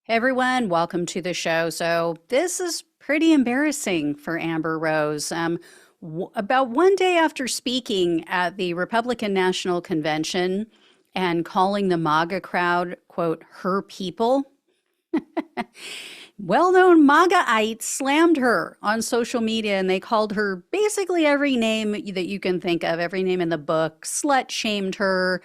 Hey everyone, welcome to the show. So, this is pretty embarrassing for Amber Rose. About one day after speaking at the Republican National Convention and calling the MAGA crowd, quote, her people, well known MAGAites slammed her on social media and they called her basically every name that you can think of, every name in the book, slut shamed her.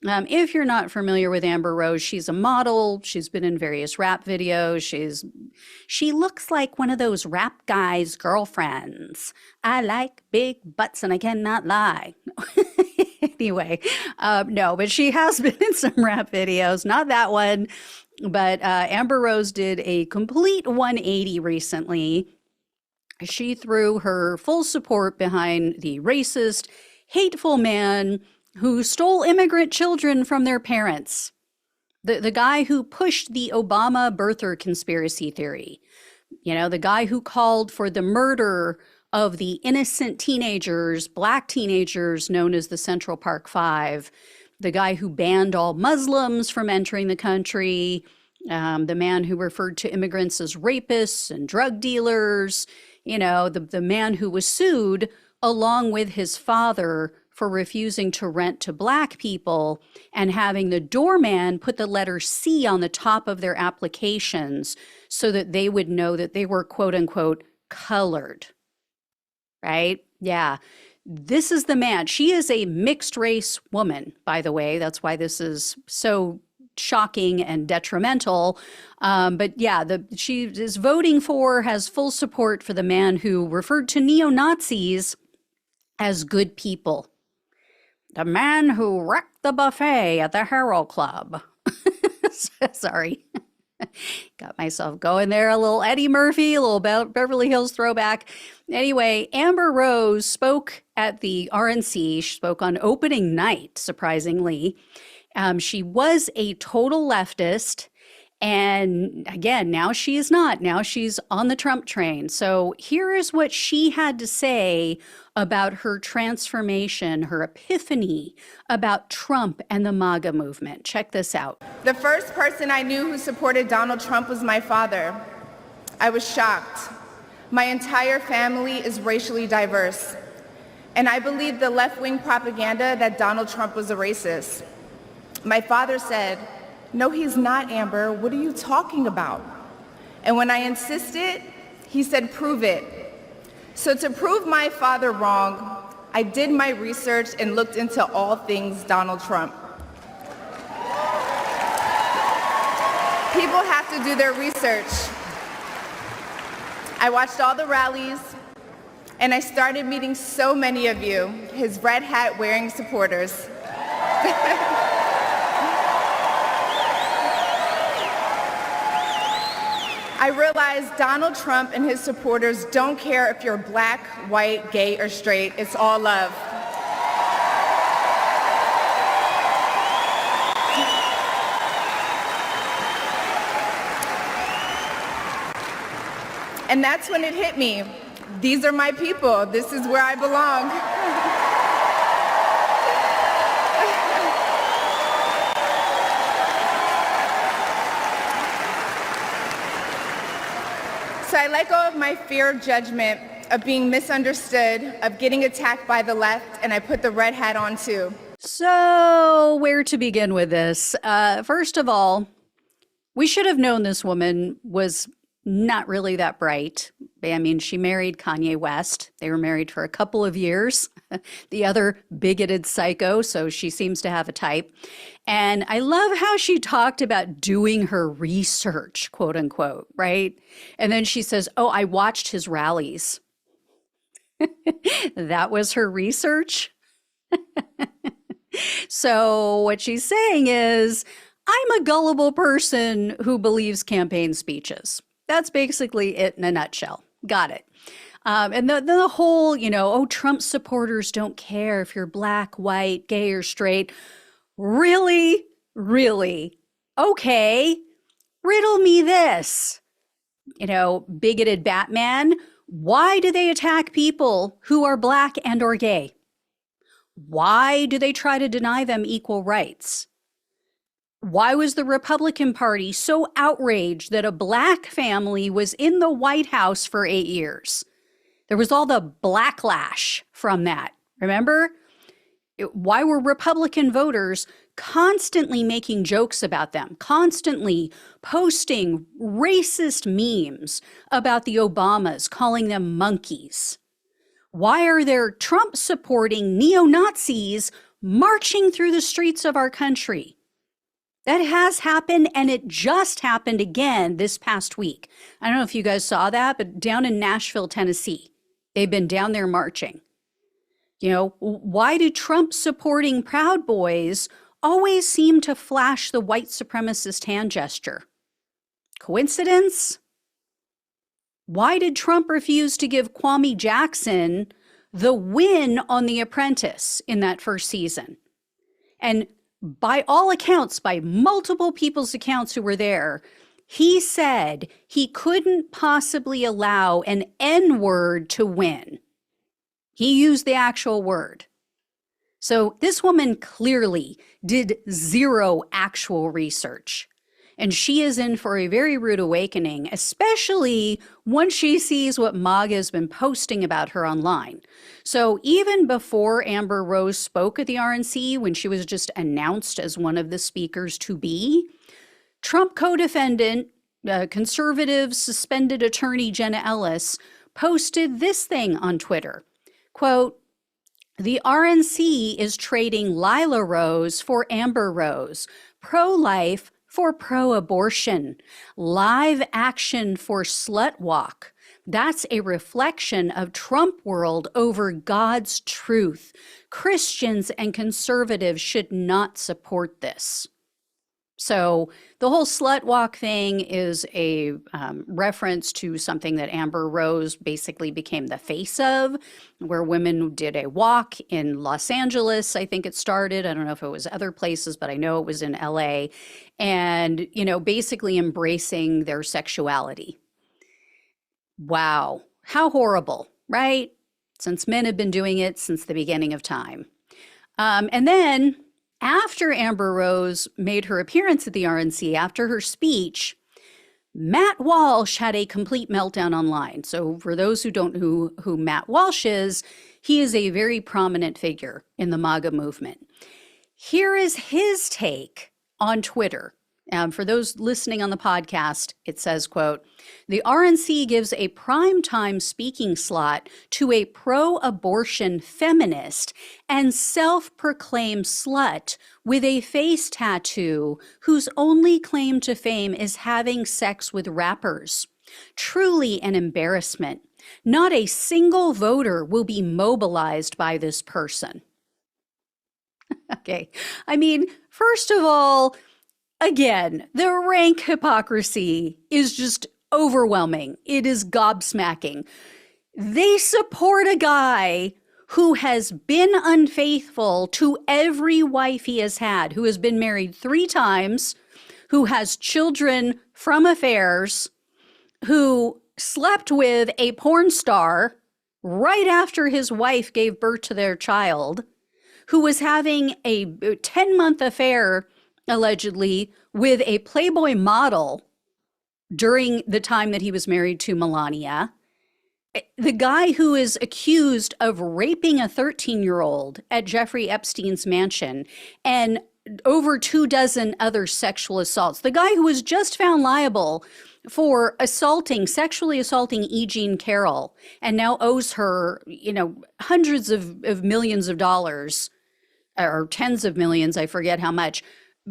If you're not familiar with Amber Rose, she's a model. She's been in various rap videos. She looks like one of those rap guys' girlfriends. I like big butts and I cannot lie. Anyway, no, but she has been in some rap videos, not that one. But Amber Rose did a complete 180 recently. She threw her full support behind the racist, hateful man who stole immigrant children from their parents. The guy who pushed the Obama birther conspiracy theory. You know, the guy who called for the murder of the innocent teenagers, black teenagers known as the Central Park Five. The guy who banned all Muslims from entering the country. The man who referred to immigrants as rapists and drug dealers. You know, the man who was sued along with his father for refusing to rent to black people and having the doorman put the letter C on the top of their applications so that they would know that they were quote unquote colored. Right? Yeah. This is the man. She is a mixed race woman, by the way. That's why this is so shocking and detrimental. But yeah, she is voting for, has full support for the man who referred to neo-Nazis as good people. The man who wrecked the buffet at the Herald Club. Sorry. Got myself going there. A little Eddie Murphy, a little Beverly Hills throwback. Anyway, Amber Rose spoke at the RNC. She spoke on opening night, surprisingly. She was a total leftist. And again, now she is not. Now she's on the Trump train. So here is what she had to say about her transformation, her epiphany about Trump and the MAGA movement. Check this out. The first person I knew who supported Donald Trump was my father. I was shocked. My entire family is racially diverse. And I believed the left-wing propaganda that Donald Trump was a racist. My father said, "No, he's not, Amber. What are you talking about?" And when I insisted, he said, "Prove it." So to prove my father wrong, I did my research and looked into all things Donald Trump. People have to do their research. I watched all the rallies, and I started meeting so many of you, his red hat wearing supporters. I realized Donald Trump and his supporters don't care if you're black, white, gay, or straight. It's all love. And that's when it hit me. These are my people. This is where I belong. So I let go of my fear of judgment, of being misunderstood, of getting attacked by the left, and I put the red hat on too. So, where to begin with this? First of all, we should have known this woman was not really that bright. I mean, she married Kanye West. They were married for a couple of years. The other bigoted psycho, so she seems to have a type. And I love how she talked about doing her research, quote unquote, right? And then she says, "Oh, I watched his rallies." That was her research. So what she's saying is, I'm a gullible person who believes campaign speeches. That's basically it in a nutshell. Got it. And the whole, oh, Trump supporters don't care if you're black, white, gay, or straight. Really? Really? Okay. Riddle me this. Bigoted Batman. Why do they attack people who are black and or gay? Why do they try to deny them equal rights? Why was the Republican Party so outraged that a black family was in the White House for 8 years? There was all the backlash from that. Remember? Why were Republican voters constantly making jokes about them, constantly posting racist memes about the Obamas, calling them monkeys? Why are there Trump-supporting neo-Nazis marching through the streets of our country? That has happened, and it just happened again this past week. I don't know if you guys saw that, but down in Nashville, Tennessee, they've been down there marching. You know, why do Trump-supporting Proud Boys always seem to flash the white supremacist hand gesture? Coincidence? Why did Trump refuse to give Kwame Jackson the win on The Apprentice in that first season? And by all accounts, by multiple people's accounts who were there, he said he couldn't possibly allow an N-word to win. He used the actual word. So this woman clearly did zero actual research. And she is in for a very rude awakening, especially once she sees what MAGA has been posting about her online. So even before Amber Rose spoke at the RNC, when she was just announced as one of the speakers to be, Trump co-defendant, conservative suspended attorney Jenna Ellis posted this thing on Twitter. Quote, "The RNC is trading Lila Rose for Amber Rose, pro-life for pro-abortion, live action for slut walk. That's a reflection of Trump world over God's truth. Christians and conservatives should not support this." So the whole slut walk thing is a reference to something that Amber Rose basically became the face of, where women did a walk in Los Angeles. I think it started. I don't know if it was other places, but I know it was in LA. And, you know, basically embracing their sexuality. Wow. How horrible, right? Since men have been doing it since the beginning of time. And then after Amber Rose made her appearance at the RNC, after her speech, Matt Walsh had a complete meltdown online. So for those who don't know who Matt Walsh is, he is a very prominent figure in the MAGA movement. Here is his take on Twitter. For those listening on the podcast, it says, quote, "The RNC gives a primetime speaking slot to a pro-abortion feminist and self-proclaimed slut with a face tattoo whose only claim to fame is having sex with rappers. Truly an embarrassment. Not a single voter will be mobilized by this person." Okay, I mean, first of all, again, the rank hypocrisy is just overwhelming. It is gobsmacking. They support a guy who has been unfaithful to every wife he has had, who has been married 3 times, who has children from affairs, who slept with a porn star right after his wife gave birth to their child, who was having a 10-month affair allegedly with a Playboy model during the time that he was married to Melania. The guy who is accused of raping a 13-year-old at Jeffrey Epstein's mansion and over 24 other sexual assaults. The guy who was just found liable for sexually assaulting E. Jean Carroll and now owes her, you know, hundreds of millions of dollars or tens of millions, I forget how much,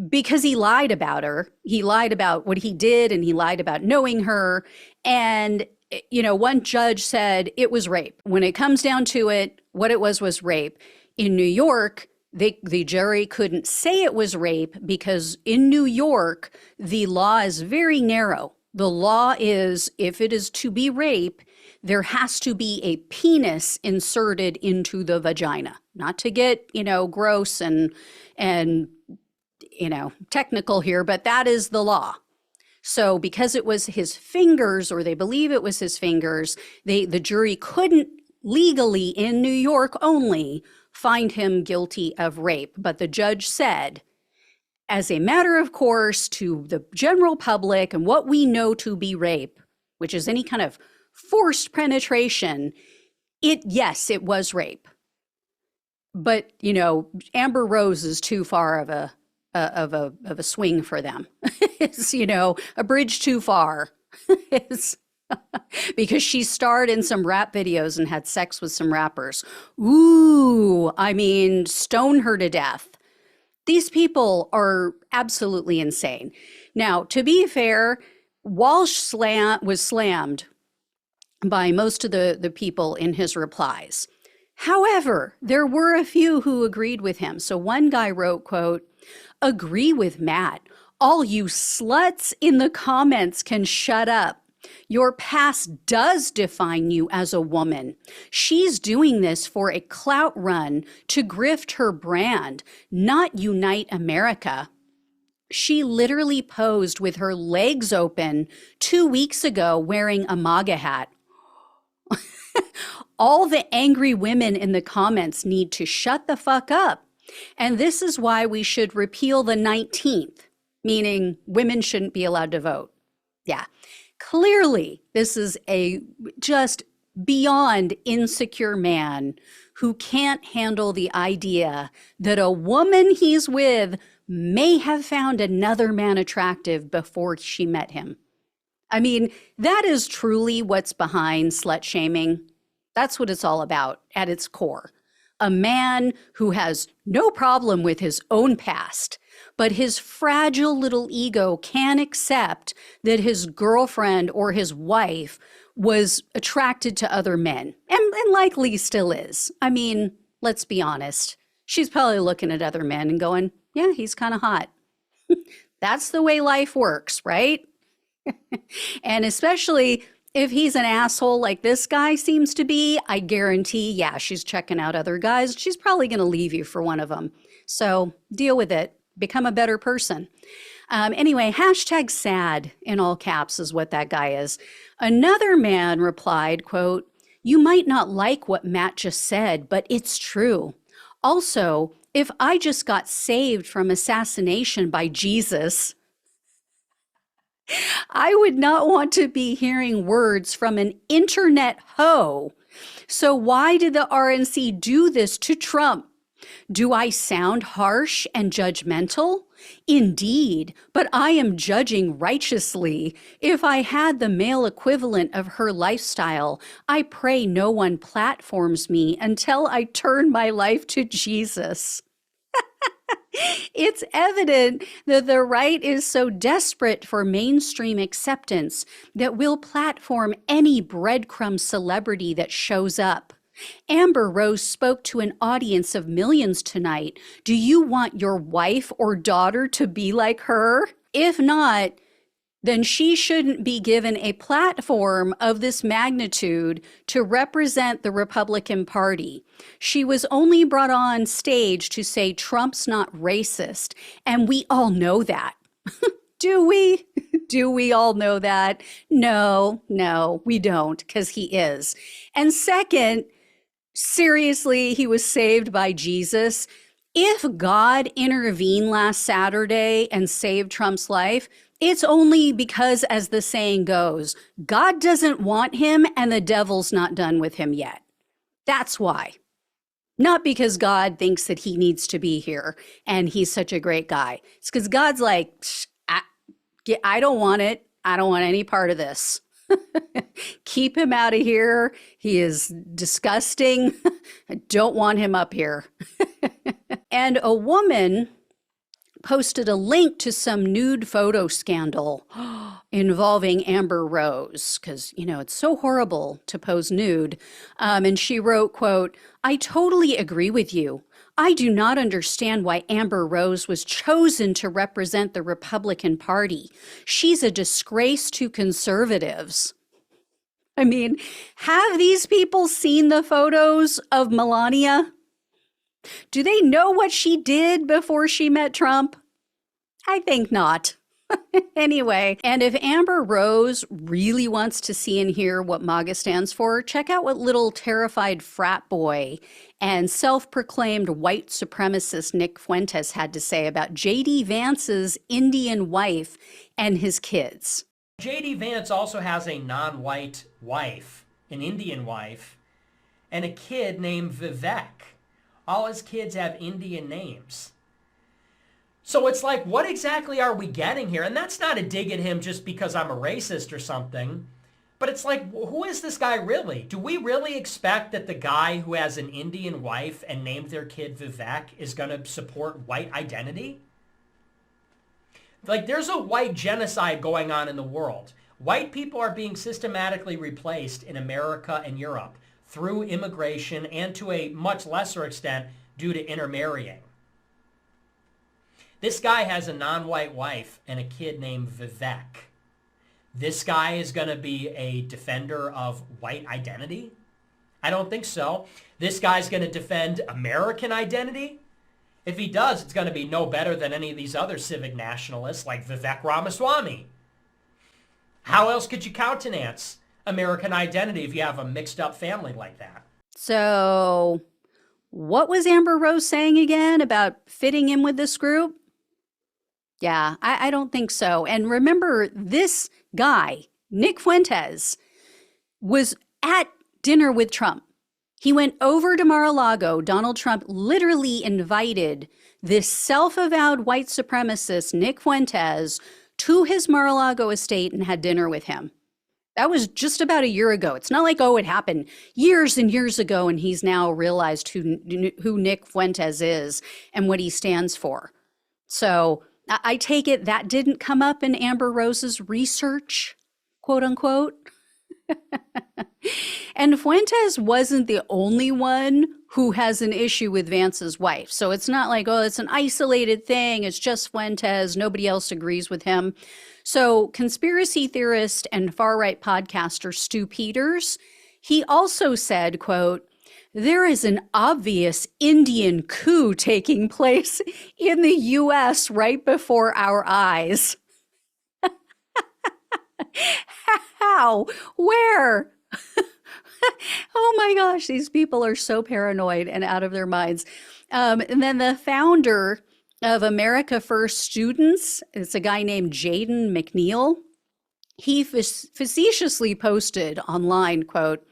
because he lied about her. He lied about what he did and he lied about knowing her. And, you know, one judge said it was rape. When it comes down to it, what it was rape. In New York, the jury couldn't say it was rape because in New York, the law is very narrow. The law is if it is to be rape, there has to be a penis inserted into the vagina. Not to get, you know, gross and you know, technical here, but that is the law. So because it was his fingers, or they believe it was his fingers, the jury couldn't legally in New York only find him guilty of rape. But the judge said, as a matter of course to the general public and what we know to be rape, which is any kind of forced penetration, yes, it was rape. But, Amber Rose is too far of a swing for them. It's, a bridge too far. It's because she starred in some rap videos and had sex with some rappers. Ooh, stone her to death. These people are absolutely insane. Now, to be fair, Walsh was slammed by most of the people in his replies. However, there were a few who agreed with him. So one guy wrote, quote, "Agree with Matt. All you sluts in the comments can shut up. Your past does define you as a woman. She's doing this for a clout run to grift her brand, not unite America. She literally posed with her legs open 2 weeks ago wearing a MAGA hat." All the angry women in the comments need to shut the fuck up. And this is why we should repeal the 19th, meaning women shouldn't be allowed to vote. Yeah. Clearly, this is a just beyond insecure man who can't handle the idea that a woman he's with may have found another man attractive before she met him. That is truly what's behind slut shaming. That's what it's all about at its core. A man who has no problem with his own past, but his fragile little ego can't accept that his girlfriend or his wife was attracted to other men, and likely still is. Let's be honest. She's probably looking at other men and going, yeah, he's kind of hot. That's the way life works, right? And especially if he's an asshole like this guy seems to be, I guarantee, yeah, she's checking out other guys. She's probably going to leave you for one of them. So deal with it. Become a better person. Anyway, #sad in all caps is what that guy is. Another man replied, quote, "You might not like what Matt just said, but it's true. Also, if I just got saved from assassination by Jesus, I would not want to be hearing words from an internet hoe. So why did the RNC do this to Trump? Do I sound harsh and judgmental? Indeed, but I am judging righteously. If I had the male equivalent of her lifestyle, I pray no one platforms me until I turn my life to Jesus." It's evident that the right is so desperate for mainstream acceptance that we'll platform any breadcrumb celebrity that shows up. Amber Rose spoke to an audience of millions tonight. Do you want your wife or daughter to be like her? If not, then she shouldn't be given a platform of this magnitude to represent the Republican Party. She was only brought on stage to say Trump's not racist, and we all know that. Do we? Do we all know that? No, we don't, because he is. And second, seriously, he was saved by Jesus. If God intervened last Saturday and saved Trump's life, it's only because, as the saying goes, God doesn't want him and the devil's not done with him yet. That's why. Not because God thinks that he needs to be here and he's such a great guy. It's because God's like, I don't want it. I don't want any part of this. Keep him out of here. He is disgusting. I don't want him up here. And a woman posted a link to some nude photo scandal involving Amber Rose, because, it's so horrible to pose nude. And she wrote, quote, "I totally agree with you. I do not understand why Amber Rose was chosen to represent the Republican Party. She's a disgrace to conservatives." Have these people seen the photos of Melania? Do they know what she did before she met Trump? I think not. Anyway, and if Amber Rose really wants to see and hear what MAGA stands for, check out what little terrified frat boy and self-proclaimed white supremacist Nick Fuentes had to say about J.D. Vance's Indian wife and his kids. J.D. Vance also has a non-white wife, an Indian wife, and a kid named Vivek. All his kids have Indian names. So it's like, what exactly are we getting here? And that's not a dig at him just because I'm a racist or something. But it's like, who is this guy really? Do we really expect that the guy who has an Indian wife and named their kid Vivek is going to support white identity? Like, there's a white genocide going on in the world. White people are being systematically replaced in America and Europe through immigration and to a much lesser extent due to intermarrying. This guy has a non-white wife and a kid named Vivek. This guy is going to be a defender of white identity? I don't think so. This guy's going to defend American identity? If he does, it's going to be no better than any of these other civic nationalists like Vivek Ramaswamy. How else could you countenance American identity if you have a mixed up family like that? So, what was Amber Rose saying again about fitting in with this group? Yeah, I don't think so. And remember, this guy, Nick Fuentes, was at dinner with Trump. He went over to Mar-a-Lago. Donald Trump literally invited this self-avowed white supremacist, Nick Fuentes, to his Mar-a-Lago estate and had dinner with him. That was just about a year ago. It's not like, oh, it happened years and years ago and he's now realized who Nick Fuentes is and what he stands for. So I take it that didn't come up in Amber Rose's research, quote unquote. And Fuentes wasn't the only one who has an issue with Vance's wife. So it's not like, oh, it's an isolated thing. It's just Fuentes. Nobody else agrees with him. So conspiracy theorist and far-right podcaster Stu Peters, he also said, quote, there is an obvious Indian coup taking place in the U.S. right before our eyes. How? Where? Oh my gosh, these people are so paranoid and out of their minds. And then the founder of America First Students, it's a guy named Jaden McNeil. He facetiously posted online, quote,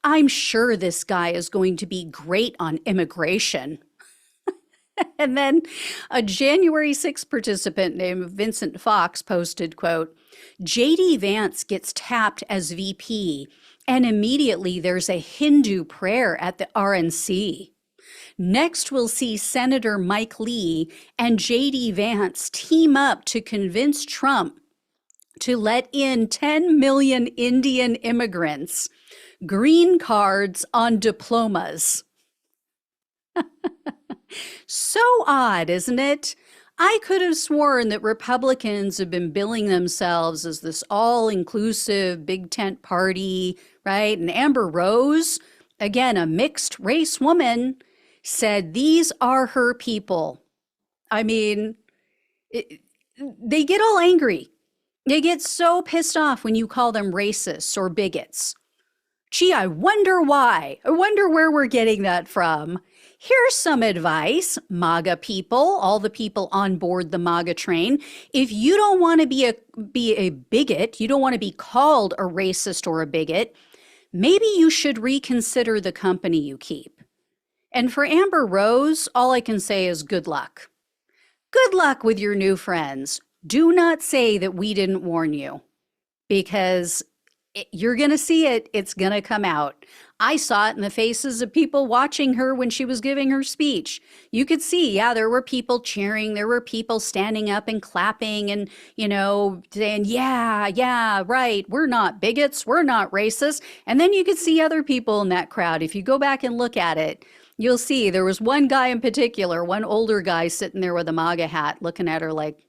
I'm sure this guy is going to be great on immigration. And then a January 6th participant named Vincent Fox posted, quote, J.D. Vance gets tapped as VP, and immediately there's a Hindu prayer at the RNC. Next, we'll see Senator Mike Lee and J.D. Vance team up to convince Trump to let in 10 million Indian immigrants, green cards on diplomas. So odd, isn't it? I could have sworn that Republicans have been billing themselves as this all-inclusive big tent party, right? And Amber Rose, again, a mixed race woman, said these are her people. I mean, they get all angry. They get so pissed off when you call them racists or bigots. Gee, I wonder why. I wonder where we're getting that from. Here's some advice, MAGA people, all the people on board the MAGA train. If you don't want to be a bigot, you don't want to be called a racist or a bigot, maybe you should reconsider the company you keep. And for Amber Rose, all I can say is good luck. Good luck with your new friends. Do not say that we didn't warn you, because you're going to see it. It's going to come out. I saw it in the faces of people watching her when she was giving her speech. You could see, yeah, there were people cheering. There were people standing up and clapping and, saying, yeah, right. We're not bigots. We're not racist. And then you could see other people in that crowd. If you go back and look at it, you'll see there was one guy in particular, one older guy sitting there with a MAGA hat looking at her like,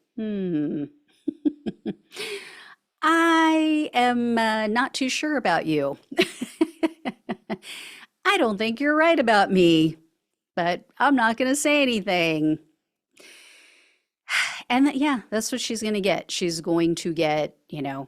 I am not too sure about you. I don't think you're right about me, but I'm not going to say anything. And yeah, that's what she's going to get. She's going to get,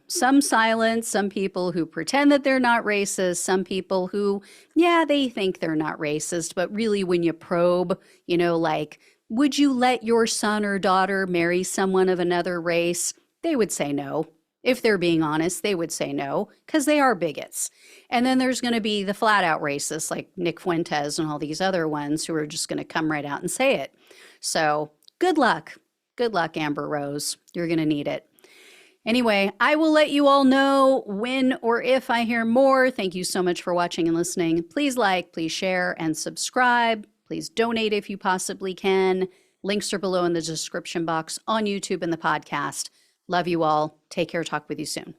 some silence, some people who pretend that they're not racist, some people who, yeah, they think they're not racist, but really when you probe, like, would you let your son or daughter marry someone of another race? They would say no. If they're being honest, they would say no because they are bigots. And then there's going to be the flat out racists like Nick Fuentes and all these other ones who are just going to come right out and say it. So good luck. Good luck, Amber Rose. You're going to need it. Anyway, I will let you all know when or if I hear more. Thank you so much for watching and listening. Please like, please share, and subscribe. Please donate if you possibly can. Links are below in the description box on YouTube and the podcast. Love you all. Take care. Talk with you soon.